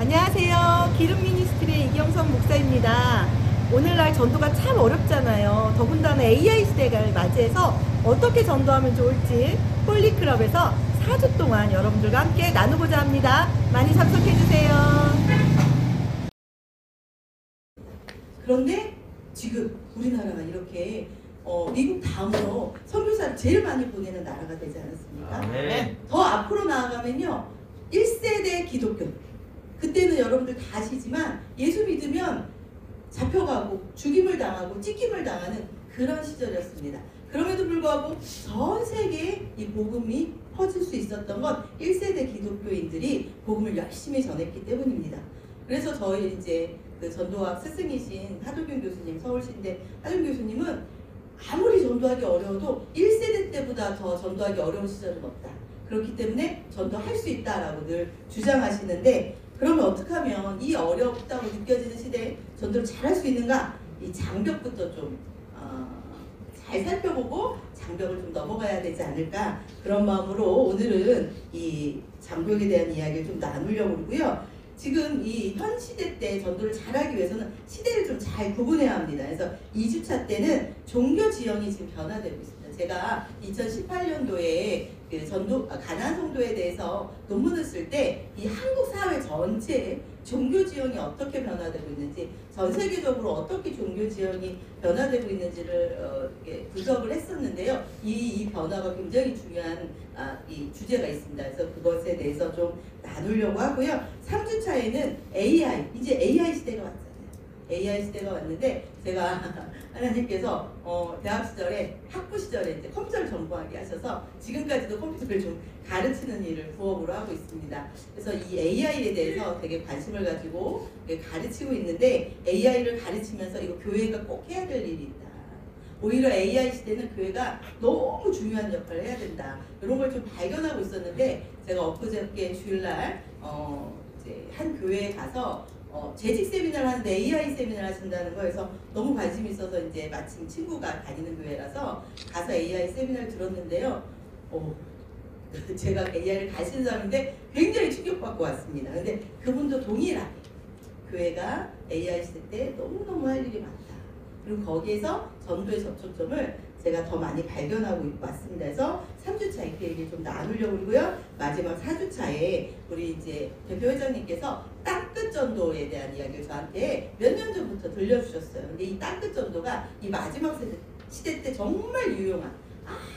안녕하세요. 기름미니스트리의 이경선 목사입니다. 오늘날 전도가 참 어렵잖아요. 더군다나 AI 시대를 맞이해서 어떻게 전도하면 좋을지 홀리클럽에서 4주 동안 여러분들과 함께 나누고자 합니다. 많이 참석해주세요. 그런데 지금 우리나라가 이렇게 미국 다음으로 선교사를 제일 많이 보내는 나라가 되지 않았습니까? 네. 더 앞으로 나아가면요, 1세대 기독교. 그때는 여러분들 다 아시지만 예수 믿으면 잡혀가고 죽임을 당하고 찢김을 당하는 그런 시절이었습니다. 그럼에도 불구하고 전 세계에 이 복음이 퍼질 수 있었던 건 1세대 기독교인들이 복음을 열심히 전했기 때문입니다. 그래서 저희 이제 그 전도학 스승이신 하도균 교수님, 서울신대 하도균 교수님은 아무리 전도하기 어려워도 1세대 때보다 더 전도하기 어려운 시절은 없다. 그렇기 때문에 전도할 수 있다라고 늘 주장하시는데, 그러면 어떻게 하면 이 어렵다고 느껴지는 시대에 전도를 잘할 수 있는가? 이 장벽부터 좀 잘 살펴보고 장벽을 좀 넘어가야 되지 않을까, 그런 마음으로 오늘은 이 장벽에 대한 이야기를 좀 나누려고 그러고요. 지금 이 현 시대 때 전도를 잘하기 위해서는 시대를 좀 잘 구분해야 합니다. 그래서 2주차 때는 종교 지형이 지금 변화되고 있습니다. 제가 2018년도에 그 가나안 성도에 대해서 논문을 쓸 때 이 한국 사회 전체에 종교 지형이 어떻게 변화되고 있는지, 전 세계적으로 어떻게 종교 지형이 변화되고 있는지를 분석을 했었는데요. 이 변화가 굉장히 중요한 이 주제가 있습니다. 그래서 그것에 대해서 좀 나누려고 하고요. 3주차에는 AI, 이제 AI 시대가 왔잖아요. AI 시대가 왔는데, 제가 하나님께서 대학 시절에, 학부 시절에 이제 컴퓨터를 전공하게 하셔서 지금까지도 컴퓨터를 좀 가르치는 일을 부업으로 하고 있습니다. 그래서 이 AI에 대해서 되게 관심을 가지고 가르치고 있는데, AI를 가르치면서 이거 교회가 꼭 해야 될 일이 있다. 오히려 AI 시대는 교회가 너무 중요한 역할을 해야 된다. 이런 걸 좀 발견하고 있었는데, 제가 엊그저께 주일날 이제 한 교회에 가서 재직 세미나를 하는데 AI 세미나를 하신다는 거에서 너무 관심이 있어서, 이제 마침 친구가 다니는 교회라서 가서 AI 세미나를 들었는데요. 제가 AI를 가르치는 사람인데 굉장히 충격받고 왔습니다. 근데 그분도 동일하게 교회가 AI 시대 때 너무너무 할 일이 많다. 그리고 거기에서 전도의 접촉점을 제가 더 많이 발견하고 왔습니다. 그래서 3주차에 그 얘기를 좀 나누려고 그러고요. 마지막 4주차에 우리 이제 대표회장님께서 땅끝 전도에 대한 이야기를 저한테 몇 년 전부터 들려주셨어요. 근데 이 땅끝 전도가 이 마지막 시대 때 정말 유용한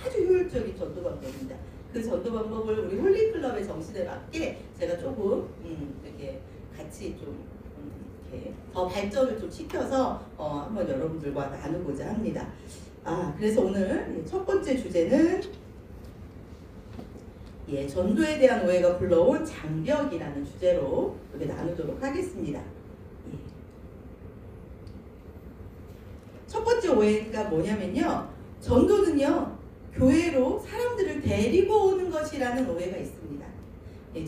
아주 효율적인 전도 방법입니다. 그 전도 방법을 우리 홀리클럽의 정신에 맞게 제가 조금 이렇게 같이 좀 이렇게 더 발전을 좀 시켜서 한번 여러분들과 나누고자 합니다. 그래서 오늘 첫 번째 주제는 전도에 대한 오해가 불러온 장벽이라는 주제로 이렇게 나누도록 하겠습니다. 첫 번째 오해가 뭐냐면요, 전도는요 교회로 사람들을 데리고 오는 것이라는 오해가 있습니다.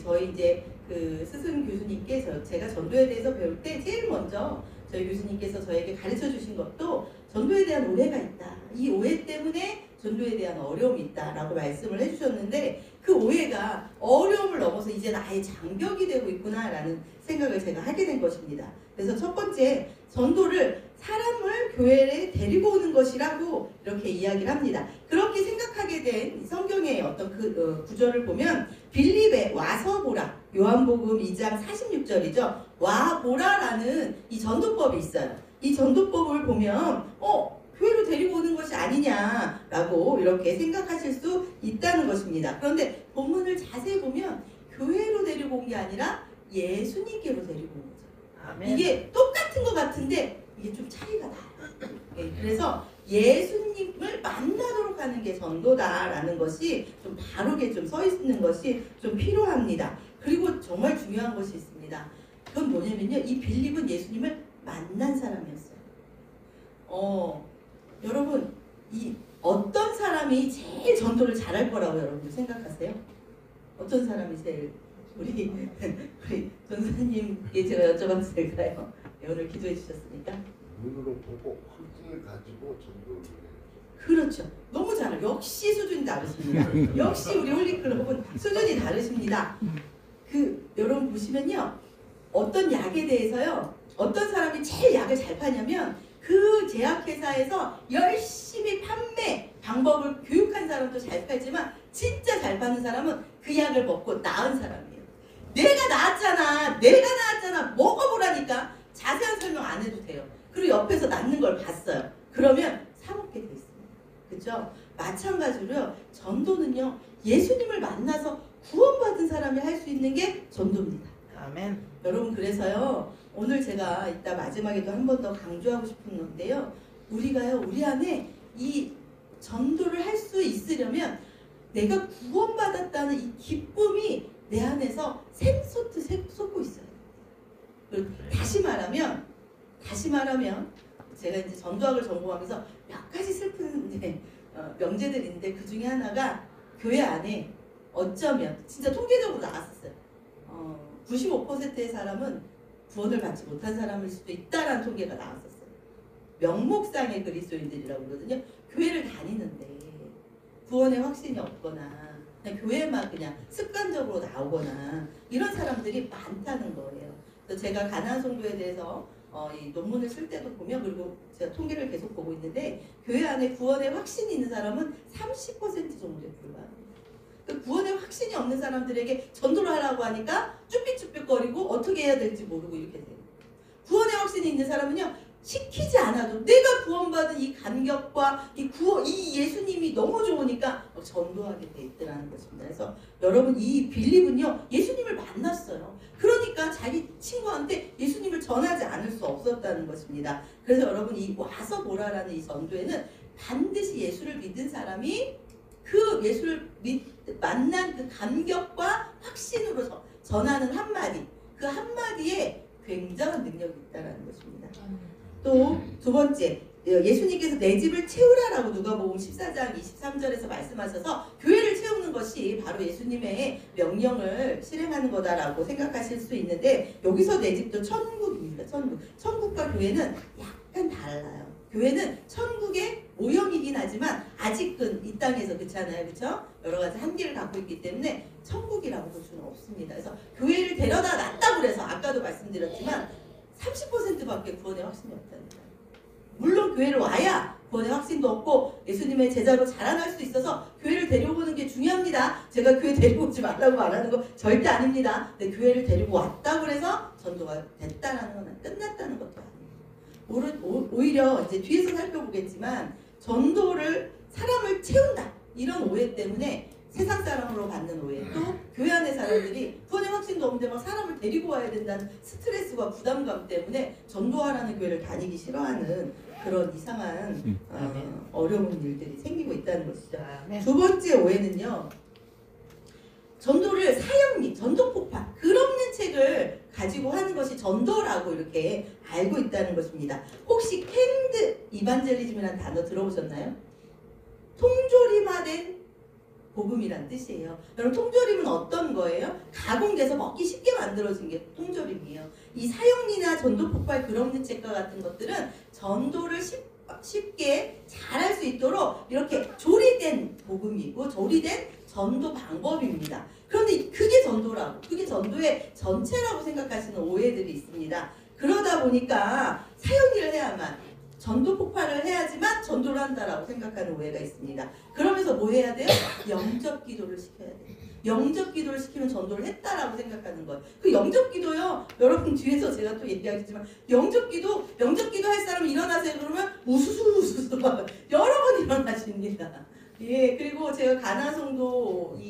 저희 이제 그 스승 교수님께 제가 전도에 대해서 배울 때 제일 먼저 저희 교수님께서 저에게 가르쳐 주신 것도 전도에 대한 오해가 있다. 이 오해 때문에 전도에 대한 어려움이 있다라고 말씀을 해주셨는데, 그 오해가 어려움을 넘어서 이제 아예 장벽이 되고 있구나라는 생각을 제가 하게 된 것입니다. 그래서 첫 번째, 전도를 사람을 교회에 데리고 오는 것이라고 이렇게 이야기를 합니다. 그렇게 생각하게 된 성경의 어떤 구절을 보면, 빌립에 와서 보라, 요한복음 2장 46절이죠. 와 보라라는 이 전도법이 있어요. 이 전도법을 보면 교회로 데리고 오는 것이 아니냐라고 이렇게 생각하실 수 있다는 것입니다. 그런데 본문을 자세히 보면 교회로 데리고 온 게 아니라 예수님께로 데리고 온 거죠. 아멘. 이게 똑같은 것 같은데 이게 좀 차이가 나요. 그래서 예수님을 만나도록 하는 게 전도다라는 것이 좀 바르게 좀 서 있는 것이 좀 필요합니다. 그리고 정말 중요한 것이 있습니다. 그건 뭐냐면요, 이 빌립은 예수님을 만난 사람이었어요. 여러분, 이 어떤 사람이 제일 전도를 잘할 거라고 여러분 생각하세요? 어떤 사람이 제일 우리 전사님께 제가 여쭤봐도 될까요? 오늘 기도해 주셨으니까. 눈으로 보고 확증을 가지고 전도를 해야죠. 그렇죠. 너무 잘해요. 역시 수준이 다르십니다. 역시 우리 홀리클럽은 수준이 다르십니다. 여러분 보시면요, 어떤 약에 대해서요. 어떤 사람이 제일 약을 잘 파냐면 그 제약회사에서 열심히 판매 방법을 교육한 사람도 잘 팔지만 진짜 잘 파는 사람은 그 약을 먹고 나은 사람이에요. 내가 나았잖아 먹어보라니까. 자세한 설명 안 해도 돼요. 그리고 옆에서 낫는 걸 봤어요. 그러면 사 먹게 돼 있습니다. 그렇죠? 마찬가지로요. 전도는요. 예수님을 만나서 구원받은 사람이 할 수 있는 게 전도입니다. 아멘. 여러분 그래서요. 오늘 제가 이따 마지막에도 한 번 더 강조하고 싶은 건데요. 우리가요. 우리 안에 이 전도를 할 수 있으려면 내가 구원받았다는 이 기쁨이 내 안에서 샘솟듯 솟고 있어요. 그리고 다시 말하면 제가 이제 전도학을 전공하면서 몇 가지 슬픈 명제들인데 그 중에 하나가 교회 안에 어쩌면 진짜 통계적으로 나왔었어요. 95%의 사람은 구원을 받지 못한 사람일 수도 있다라는 통계가 나왔었어요. 명목상의 그리스도인들이라고 그러거든요. 교회를 다니는데 구원의 확신이 없거나 그냥 교회만 그냥 습관적으로 나오거나 이런 사람들이 많다는 거예요. 그래서 제가 가나안 성도에 대해서 이 논문을 쓸 때도 보면 그리고 제가 통계를 계속 보고 있는데 교회 안에 구원의 확신이 있는 사람은 30% 정도에 불과합니다. 그 구원의 확신이 없는 사람들에게 전도를 하라고 하니까 쭈삣쭈삣거리고 어떻게 해야 될지 모르고 이렇게 돼요. 구원의 확신이 있는 사람은요. 시키지 않아도 내가 구원받은 이 감격과 이 예수님이 너무 좋으니까 전도하게 돼 있더라는 것입니다. 그래서 여러분 이 빌립은요. 예수님을 만났어요. 그러니까 자기 친구한테 예수님을 전하지 않을 수 없었다는 것입니다. 그래서 여러분 이 와서 보라라는 이 전도에는 반드시 예수를 믿은 사람이 그 예수를 만난 그 감격과 확신으로 전하는 한마디, 그 한마디에 굉장한 능력이 있다는 것입니다. 또 두 번째, 예수님께서 내 집을 채우라라고 누가복음 14장 23절에서 말씀하셔서 교회를 채우는 것이 바로 예수님의 명령을 실행하는 거다라고 생각하실 수 있는데 여기서 내 집도 천국입니다. 천국과 교회는 약간 달라요. 교회는 천국의 모형이긴 하지만 아직은 이 땅에서 그렇잖아요. 그렇죠? 여러 가지 한계를 갖고 있기 때문에 천국이라고 볼 수는 없습니다. 그래서 교회를 데려다 놨다고 그래서 아까도 말씀드렸지만 30%밖에 구원의 확신이 없다는 거예요. 물론 교회를 와야 구원의 확신도 없고 예수님의 제자로 자라날 수 있어서 교회를 데려오는 게 중요합니다. 제가 교회 데리고 오지 말라고 말하는 거 절대 아닙니다. 근데 교회를 데리고 왔다고 해서 전도가 됐다라는 건 끝났다는 것도 아니에요. 오히려 이제 뒤에서 살펴보겠지만 전도를 사람을 채운다 이런 오해 때문에 세상 사람으로 받는 오해, 또 교회 안의 사람들이 구원의 확신도 없는데 막 사람을 데리고 와야 된다는 스트레스와 부담감 때문에 전도하라는 교회를 다니기 싫어하는 그런 이상한 어려운 일들이 생기고 있다는 것이죠. 두 번째 오해는요. 전도를 사형리, 전도폭파, 글없는 책을 가지고 하는 것이 전도라고 이렇게 알고 있다는 것입니다. 혹시 캔드 이반젤리즘이라는 단어 들어보셨나요? 통조림화된 복음이란 뜻이에요. 여러분 통조림은 어떤 거예요? 가공돼서 먹기 쉽게 만들어진 게 통조림이에요. 이 사형리나 전도폭발 글없는 책과 같은 것들은 전도를 쉽게 잘할 수 있도록 이렇게 조리된 복음이고 조리된 전도 방법입니다. 그런데 그게 전도라고, 그게 전도의 전체라고 생각하시는 오해들이 있습니다. 그러다 보니까 사형리를 해야만 전도 폭발을 해야지만 전도를 한다라고 생각하는 오해가 있습니다. 그러면서 뭐 해야 돼요? 영접 기도를 시켜야 돼요. 영접 기도를 시키면 전도를 했다라고 생각하는 거예요. 그 영접 기도요. 여러분 뒤에서 제가 또 얘기하겠지만 영접 기도 할 사람 일어나세요 그러면 우수수 여러 번 일어나십니다. 예, 그리고 제가 가나안 성도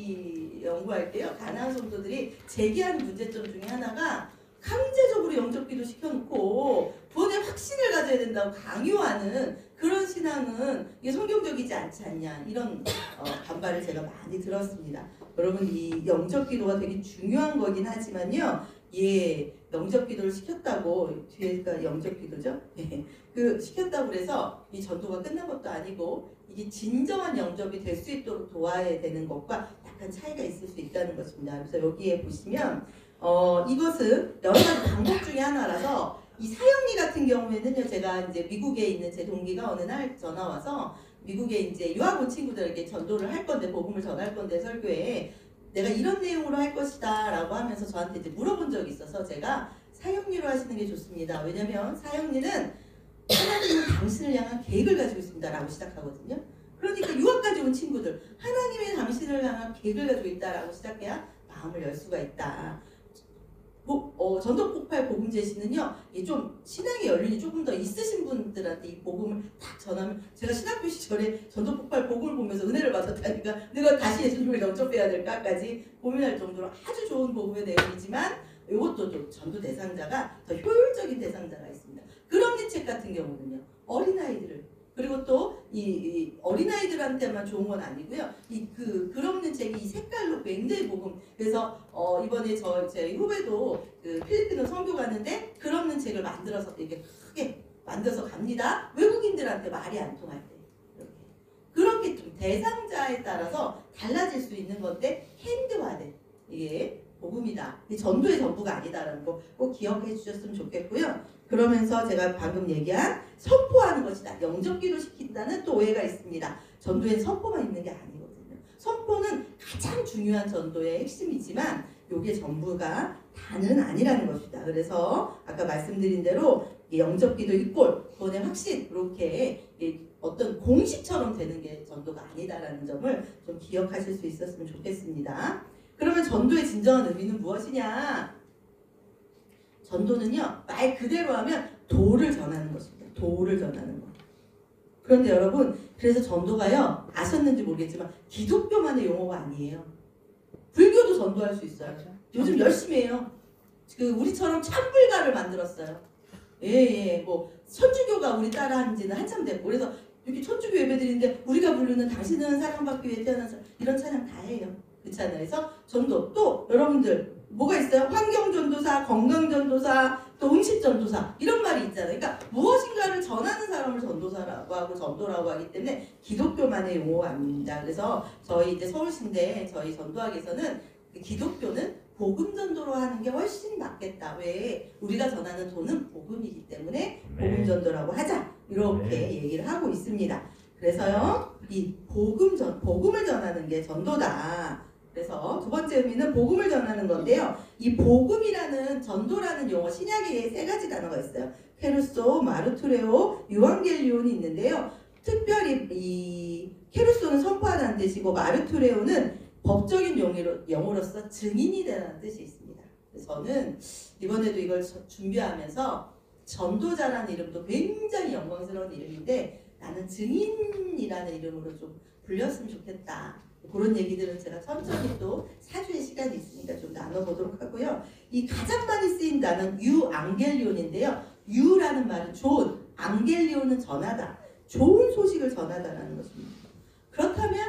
연구할 때요. 가나안 성도들이 제기하는 문제점 중에 하나가 강제적으로 영접기도 시켜놓고 구원의 확신을 가져야 된다고 강요하는 그런 신앙은 이게 성경적이지 않지 않냐 이런 반발을 제가 많이 들었습니다. 여러분 이 영접기도가 되게 중요한 거긴 하지만요. 예, 영접기도를 시켰다고 뒤에가 영접기도죠. 예, 그 시켰다고 그래서 이 전도가 끝난 것도 아니고 이게 진정한 영접이 될 수 있도록 도와야 되는 것과 약간 차이가 있을 수 있다는 것입니다. 그래서 여기에 보시면 이것은 여러 가지 방법 중에 하나라서 이 사형리 같은 경우에는요, 제가 이제 미국에 있는 제 동기가 어느 날 전화 와서 미국에 이제 유학 온 친구들에게 전도를 할 건데, 복음을 전할 건데 설교에 내가 이런 내용으로 할 것이다 라고 하면서 저한테 이제 물어본 적이 있어서 제가 사형리로 하시는 게 좋습니다. 왜냐면 사형리는 하나님은 당신을 향한 계획을 가지고 있습니다 라고 시작하거든요. 그러니까 유학까지 온 친구들, 하나님의 당신을 향한 계획을 가지고 있다라고 시작해야 마음을 열 수가 있다. 전도폭발 복음 제시는요, 좀 신앙의 연륜이 조금 더 있으신 분들한테 이 복음을 딱 전하면, 제가 신학교 시절에 전도폭발 복음을 보면서 은혜를 받았다니까 내가 다시 예수님을 영접해야 될까까지 고민할 정도로 아주 좋은 복음의 내용이지만, 이것도 좀 전도 대상자가 더 효율적인 대상자가 있습니다. 그럼니책 같은 경우는요, 어린아이들을, 그리고 또 이 어린아이들한테만 좋은 건 아니고요. 그럼는 책이 이 색깔로 굉장히 복음. 그래서 이번에 제 후배도 그 필리핀으로 선교 갔는데 그럼는 책을 만들어서 이렇게 크게 만들어서 갑니다. 외국인들한테 말이 안 통할 때 이렇게. 그렇게 좀 대상자에 따라서 달라질 수 있는 건데 핸드화된 이게 복음이다. 전도의 전부가 아니다라는 거 꼭 기억해 주셨으면 좋겠고요. 그러면서 제가 방금 얘기한 선포하는 것이다. 영접기도 시킨다는 또 오해가 있습니다. 전도엔 선포만 있는 게 아니거든요. 선포는 가장 중요한 전도의 핵심이지만 이게 전부가 다는 아니라는 것이다. 그래서 아까 말씀드린 대로 영접기도 있고 그거는 확신 이렇게 어떤 공식처럼 되는 게 전도가 아니다라는 점을 좀 기억하실 수 있었으면 좋겠습니다. 그러면 전도의 진정한 의미는 무엇이냐? 전도는요, 말 그대로 하면 도를 전하는 것입니다. 도를 전하는 것. 그런데 여러분, 그래서 전도가요, 아셨는지 모르겠지만 기독교만의 용어가 아니에요. 불교도 전도할 수 있어요. 요즘 열심히 해요. 우리처럼 참불가를 만들었어요. 뭐 천주교가 우리 따라한 지는 한참 됐고, 그래서 이렇게 천주교 예배드리는데 우리가 부르는 당신은 사랑받기 위해 태어난 사람, 이런 찬양 다 해요. 그렇잖아요. 그래서 전도, 또 여러분들 뭐가 있어요? 환경전도사, 건강전도사, 또 음식전도사 이런 말이 있잖아요. 그러니까 무엇인가를 전하는 사람을 전도사라고 하고 전도라고 하기 때문에 기독교만의 용어가 아닙니다. 그래서 저희 이제 서울신대 저희 전도학에서는 기독교는 복음 전도로 하는 게 훨씬 낫겠다. 왜? 우리가 전하는 도는 복음이기 때문에 복음 전도라고 하자. 이렇게 얘기를 하고 있습니다. 그래서요, 이 복음을 전하는 게 전도다. 그래서 두 번째 의미는 복음을 전하는 건데요. 이 복음이라는 전도라는 용어, 신약에 3가지 단어가 있어요. 케루소, 마르투레오, 유앙겔리온이 있는데요. 특별히 이 케루소는 선포하다는 뜻이고 마르투레오는 법적인 용어로서 증인이 되라는 뜻이 있습니다. 그래서 저는 이번에도 이걸 준비하면서 전도자라는 이름도 굉장히 영광스러운 이름인데 나는 증인이라는 이름으로 좀 불렸으면 좋겠다. 그런 얘기들은 제가 천천히 또 4주의 시간이 있으니까 좀 나눠보도록 하고요. 이 가장 많이 쓰인 단어는 유앙겔리온인데요. 유라는 말은 좋은, 앙겔리온은 전하다. 좋은 소식을 전하다라는 것입니다. 그렇다면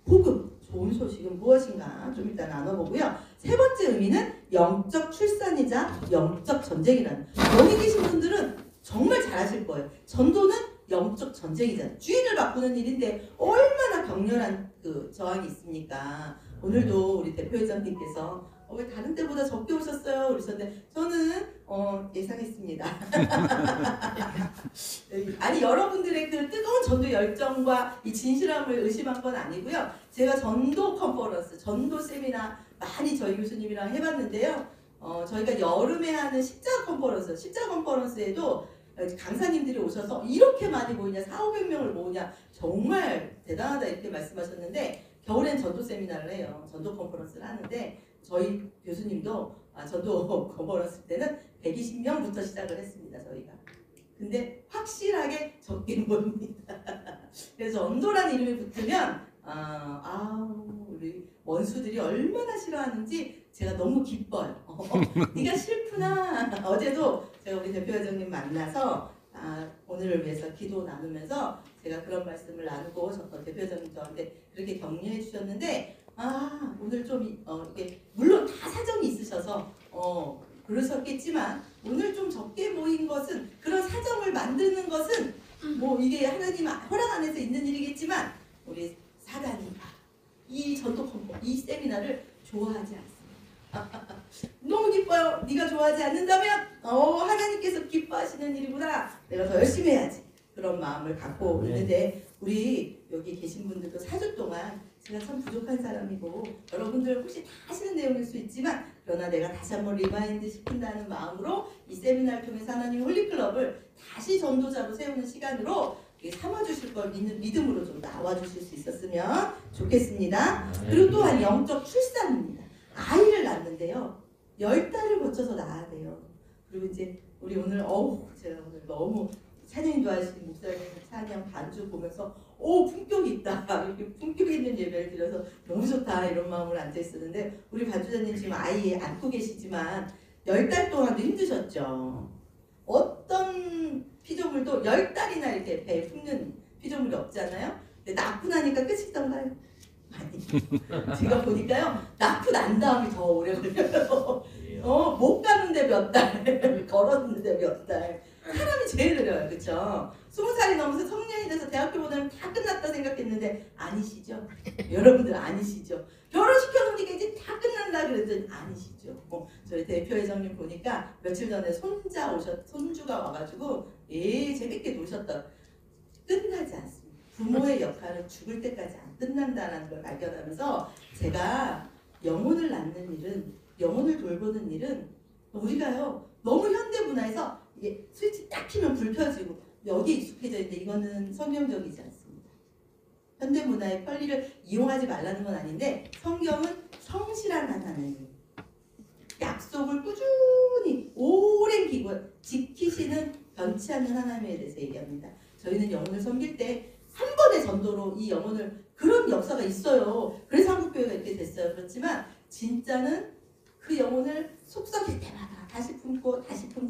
복음, 좋은 소식은 무엇인가 좀 일단 나눠보고요. 3번째 의미는 영적 출산이자 영적 전쟁이라는. 여기 계신 분들은 정말 잘하실 거예요. 전도는 영적 전쟁이잖아요. 주인을 바꾸는 일인데 얼마나 격렬한 저항이 있습니까? 오늘도 우리 대표회장님께서 왜 다른 때보다 적게 오셨어요? 그러셨는데 저는 예상했습니다. 아니 여러분들의 그 뜨거운 전도 열정과 이 진실함을 의심한 건 아니고요. 제가 전도 컨퍼런스, 전도 세미나 많이 저희 교수님이랑 해봤는데요. 저희가 여름에 하는 십자가 컨퍼런스에도 강사님들이 오셔서 이렇게 많이 모이냐, 400~500명을 모으냐, 정말 대단하다 이렇게 말씀하셨는데 겨울엔 전도 세미나를 해요. 전도 컨퍼런스를 하는데 저희 교수님도 전도 컨퍼런스 때는 120명부터 시작을 했습니다. 저희가. 근데 확실하게 적게 모입니다. 그래서 전도라는 이름이 붙으면 우리 원수들이 얼마나 싫어하는지 제가 너무 기뻐요. 네가 싫구나. 어제도 제가 우리 대표회장님 만나서 오늘을 위해서 기도 나누면서 제가 그런 말씀을 나누고 대표회장님 저한테 그렇게 격려해 주셨는데 오늘 좀 이게 물론 다 사정이 있으셔서 그러셨겠지만 오늘 좀 적게 모인 것은 그런 사정을 만드는 것은 뭐 이게 하나님 허락 안에서 있는 일이겠지만 우리 사단이 이 전도 컨퍼 이 세미나를 좋아하지 않습니다. 너무 기뻐요. 네가 좋아하지 않는다면 하나님께서 기뻐하시는 일이구나. 내가 더 열심히 해야지. 그런 마음을 갖고 있는데 우리 여기 계신 분들도 4주 동안 제가 참 부족한 사람이고 여러분들 혹시 다 하시는 내용일 수 있지만 그러나 내가 다시 한번 리마인드 시킨다는 마음으로 이 세미나를 통해서 하나님 홀리클럽을 다시 전도자로 세우는 시간으로 삼아주실 걸 믿는 믿음으로 좀 나와주실 수 있었으면 좋겠습니다. 그리고 또한 영적 출산입니다. 아이를 낳는데요. 10달을 거쳐서 낳아야 돼요. 그리고 이제 우리 오늘 제가 오늘 너무 찬양 좋아하시는 목사님 찬양 반주 보면서 품격이 있다 이렇게 품격 있는 예배를 드려서 너무 좋다 이런 마음으로 앉아 있었는데 우리 반주자님 지금 아이 안고 계시지만 10달 동안도 힘드셨죠. 어떤 피조물도 10달이나 이렇게 배에 품는 피조물이 없잖아요. 근데 낳고 나니까 끝이던가요? 아니 제가 보니까요 낳고 난 다음이 더 오래 걸려요. 못 가는데 몇 달, 걸었는데 몇 달. 사람이 제일 느려요, 그렇죠? 20살이 넘어서 성년이 돼서 대학교 보내면 다 끝났다 생각했는데 아니시죠? 여러분들 아니시죠? 결혼시켜놓으니까 이제 다 끝난다 그랬더니 아니시죠? 저희 대표회장님 보니까 며칠 전에 손주가 와가지고 재밌게 노셨다. 끝나지 않습니다. 부모의 역할은 죽을 때까지 안 끝난다는 걸 발견하면서 제가 영혼을 낳는 일은 영혼을 돌보는 일은 우리가요 너무 현대 문화에서 이게 스위치 딱 키면 불 켜지고 여기에 익숙해져 있는데 이거는 성경적이지 않습니다. 현대 문화의 편리를 이용하지 말라는 건 아닌데 성경은 성실한 하나님 약속을 꾸준히 오랜 기간 지키시는 변치 않는 하나님에 대해서 얘기합니다. 저희는 영혼을 섬길 때 한 번의 전도로 이 영혼을 그런 역사가 있어요. 그래서 한국교회가 이렇게 됐어요. 그렇지만 진짜는 그 영혼을 속 썩일 때마다 다시 품고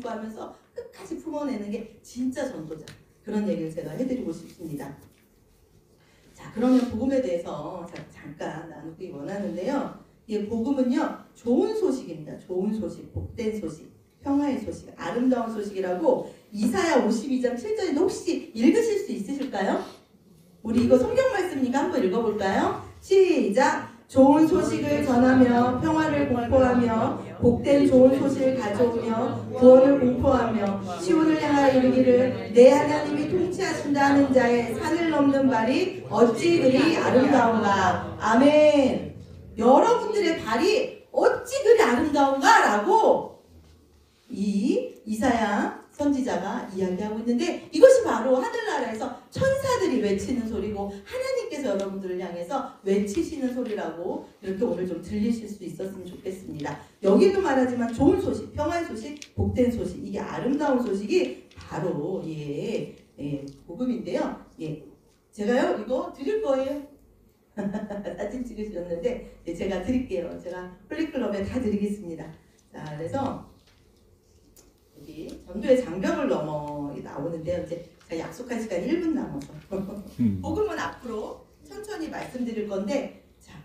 하면서 끝까지 품어내는 게 진짜 전도자. 그런 얘기를 제가 해드리고 싶습니다. 자, 그러면 복음에 대해서 잠깐 나누기 원하는데요. 이 복음은요, 좋은 소식입니다. 좋은 소식, 복된 소식, 평화의 소식, 아름다운 소식이라고 이사야 52장 7절인데 혹시 읽으실 수 있으실까요? 우리 이거 성경 말씀이니까 한번 읽어볼까요? 시작! 좋은 소식을 전하며 평화를 공포하며 복된 좋은 소식을 가져오며 구원을 공포하며 시온을 향하여 이르기를 내 하나님이 통치하신다는 자의 산을 넘는 발이 어찌 그리 아름다운가. 아멘. 여러분들의 발이 어찌 그리 아름다운가 라고 이 이사야 선지자가 이야기하고 있는데 이것이 바로 하늘나라에서 천사들이 외치는 소리고 하나님께서 여러분들을 향해서 외치시는 소리라고 이렇게 오늘 좀 들리실 수 있었으면 좋겠습니다. 여기도 말하지만 좋은 소식, 평화의 소식, 복된 소식, 이게 아름다운 소식이 바로 복음인데요. 제가요 이거 드릴 거예요. 사진 찍으셨는데 제가 드릴게요. 제가 홀리클럽에 다 드리겠습니다. 자, 그래서 여기 전도의 장벽을 넘어 나오는데요. 이제 제가 약속한 시간 1분 남아서 복음은 앞으로 천천히 말씀드릴 건데, 자,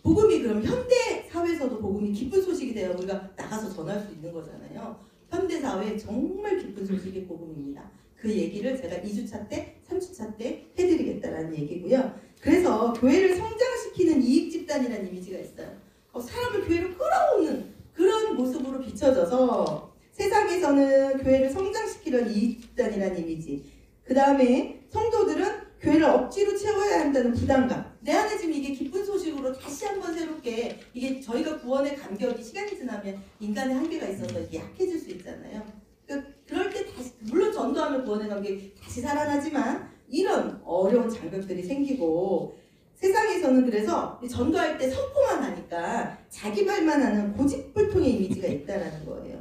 복음이 그럼 현대 사회에서도 복음이 기쁜 소식이 되어 우리가 나가서 전할 수 있는 거잖아요. 현대 사회에 정말 기쁜 소식이 복음입니다. 그 얘기를 제가 2주차 때, 3주차 때 해드리겠다라는 얘기고요. 그래서 교회를 성장시키는 이익집단이라는 이미지가 있어요. 사람을 교회로 끌어오는 그런 모습으로 비춰져서 세상에서는 교회를 성장시키려는 이익집단이라는 이미지, 그 다음에 성도들은 교회를 억지로 채워야 한다는 부담감, 내 안에 지금 이게 기쁜 소식으로 다시 한번 새롭게, 이게 저희가 구원의 간격이 시간이 지나면 인간의 한계가 있어서 이게 약해질 수 있잖아요. 그럴 때 다시, 물론 전도하면 구원의 간격이 다시 살아나지만 이런 어려운 장벽들이 생기고, 세상에서는 그래서 전도할 때 선포만 하니까 자기 말만 하는 고집불통의 이미지가 있다라는 거예요.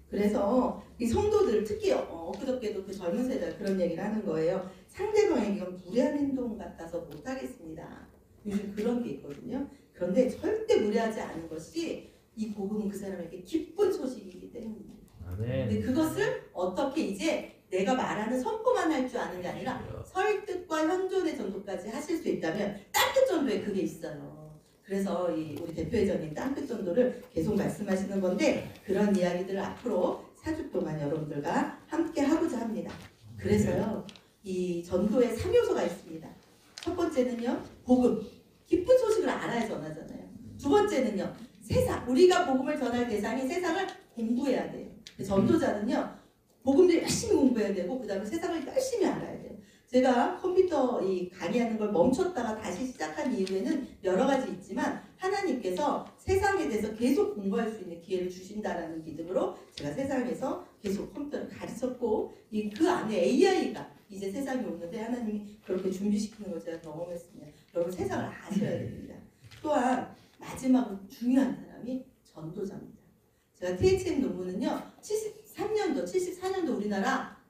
그래서 이 성도들, 특히 엊그저께도 그 젊은 세대 그런 얘기를 하는 거예요. 상대방에게 이건 무례한 행동 같아서 못하겠습니다. 요즘 그런 게 있거든요. 그런데 절대 무례하지 않은 것이 이 복음은 그 사람에게 기쁜 소식이기 때문입니다. 근데 그것을 어떻게 이제 내가 말하는 선포만 할 줄 아는 게 아니라 설득과 현존의 전도까지 하실 수 있다면 땅끝 전도에 그게 있어요. 그래서 우리 대표회장님 땅끝 전도를 계속 말씀하시는 건데, 그런 이야기들을 앞으로 4주 동안 여러분들과 함께 하고자 합니다. 그래서요, 이 전도에 3요소가 있습니다. 첫 번째는요, 복음. 기쁜 소식을 알아야 전하잖아요. 두 번째는요, 세상. 우리가 복음을 전할 대상이 세상을 공부해야 돼요. 전도자는요, 복음을 열심히 공부해야 되고, 그 다음에 세상을 열심히 알아야 돼요. 제가 컴퓨터 이 강의하는 걸 멈췄다가 다시 시작한 이유에는 여러 가지 있지만 하나님께서 세상에 대해서 계속 공부할 수 있는 기회를 주신다라는 믿음으로 제가 세상에서 계속 컴퓨터를 가르쳤고 그 안에 AI가 이제 세상에 오는데 하나님이 그렇게 준비시키는 걸 제가 경험했습니다. 여러분 세상을 아셔야 됩니다. 또한 마지막으로 중요한 사람이 전도자입니다. 제가 THM 논문은요 73년도, 74년도 우리나라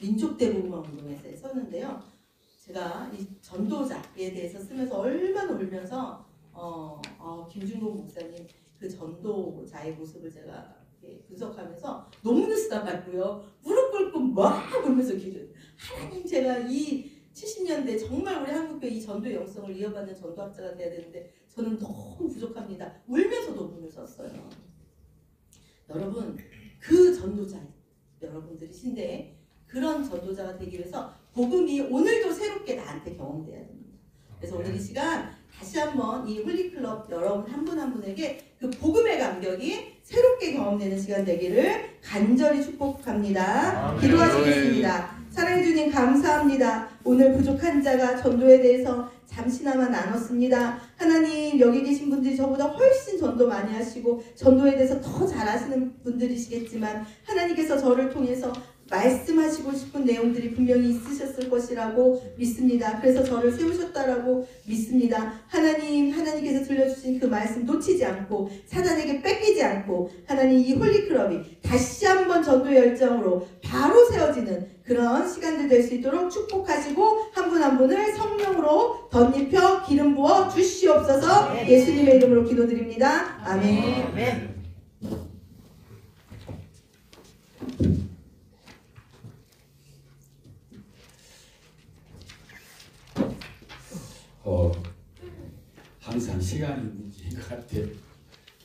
민족대복음화 운동에서 썼는데요. 제가 이 전도자에 대해서 쓰면서 얼마나 울면서 김중국 목사님 그 전도자의 모습을 제가 이렇게 분석하면서 논문을 쓰다 말고요. 무릎 꿇고 막 울면서 기도해요. 하나님 제가 이 70년대 정말 우리 한국교회 이 전도의 영성을 이어받는 전도학자가 돼야 되는데 저는 너무 부족합니다. 울면서 논문을 썼어요. 여러분 그 전도자 여러분들이신데 그런 전도자가 되기 위해서 복음이 오늘도 새롭게 나한테 경험돼야 됩니다. 그래서 오늘 이 시간 다시 한번 이 홀리클럽 여러분 한 분 한 분에게 그 복음의 감격이 새롭게 경험되는 시간 되기를 간절히 축복합니다. 기도하시겠습니다. 사랑해 주님 감사합니다. 오늘 부족한 자가 전도에 대해서 잠시나마 나눴습니다. 하나님 여기 계신 분들이 저보다 훨씬 전도 많이 하시고 전도에 대해서 더 잘 아시는 분들이시겠지만 하나님께서 저를 통해서 말씀하시고 싶은 내용들이 분명히 있으셨을 것이라고 믿습니다. 그래서 저를 세우셨다라고 믿습니다. 하나님께서 들려주신 그 말씀 놓치지 않고 사단에게 뺏기지 않고 하나님 이 홀리클럽이 다시 한번 전도 열정으로 바로 세워지는 그런 시간들 될 수 있도록 축복하시고 한 분 한 분을 성령으로 덧입혀 기름 부어 주시옵소서. 예수님의 이름으로 기도드립니다. 아멘. 항상 시간이 문제인 것 같아요.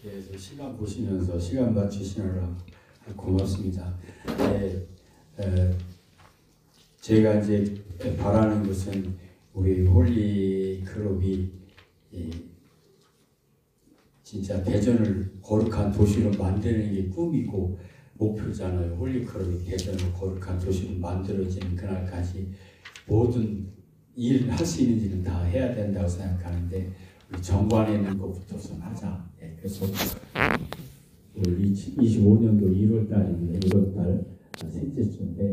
그래서 시간 보시면서 시간 맞추시느라 고맙습니다. 제가 이제 바라는 것은 우리 홀리클럽이 진짜 대전을 거룩한 도시로 만드는 게 꿈이고 목표잖아요. 홀리클럽이 대전을 거룩한 도시로 만들어지는 그날까지 모든 일 할 수 있는 일은 다 해야 된다고 생각하는데 우리 정관에 있는 것부터 우선 하자. 그래서 25년도 1월 달입니다. 1월 달 셋째 주인데